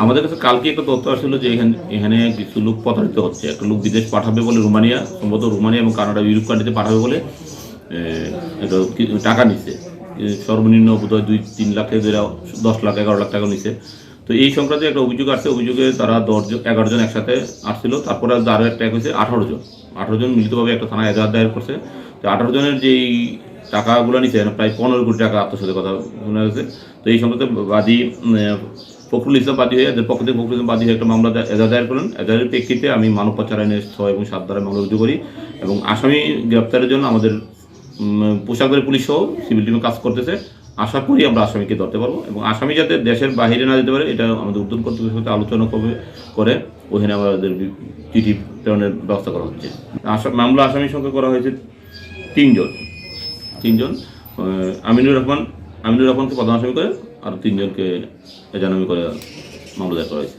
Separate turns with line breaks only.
আমাদের কাছে কালকে একটা তথ্য আসলো যে এখানে কিছু লোক প্রতারিত হচ্ছে। একটা লোক বিদেশ পাঠাবে বলে রোমানিয়া, সম্ভবত রোমানিয়া এবং কানাডা, ইউরোপ কান্ট্রিতে পাঠাবে বলে একটা টাকা নিচ্ছে। সর্বনিম্ন বোধহয় 2-3 লাখ থেকে 10 লাখ 11 লাখ টাকা নিচ্ছে। তো এই সংক্রান্তে একটা অভিযোগ আসছে। অভিযোগে তারা 11 জন একসাথে আসছিল। তারপরে আরও একটা হয়েছে 18 জন মিলিতভাবে একটা থানায় এজাহার দায়ের করছে। তো 18 জনের যেই টাকাগুলো নিচ্ছে, প্রায় 15 কোটি টাকা আত্মসাতের কথা শোনা গেছে। তো এই সংক্রান্তে বাদী ফখরুল ইসলাম বাদী হয়ে, এদের পক্ষ থেকে ফখরুল ইসলাম বাদী হয়ে একটা মামলা এজাহার দায়ের করেন। এজাহারের প্রেক্ষিতে আমি মানব পাচার আইনের 6 এবং 7 ধারায় মামলা রুজু করি এবং আসামি গ্রেপ্তারের জন্য আমাদের পোশাকের পুলিশ সহ সিভিল টিমে কাজ করতেছে। আশা করি আমরা আসামিকে ধরতে পারবো এবং আসামি যাতে দেশের বাইরে না যেতে পারে, এটা আমাদের উদ্যোগ কর্তৃপক্ষের সাথে আলোচনা করে ওখানে আমাদের চিঠি প্রেরণের ব্যবস্থা করা হচ্ছে। মামলা আসামির সংখ্যা করা হয়েছে 3 জন। আমিনুর রহমানকে প্রধান আসামি করে, আর 3 জনকে এজাহার করে মামলা দায়ের করা হয়েছে।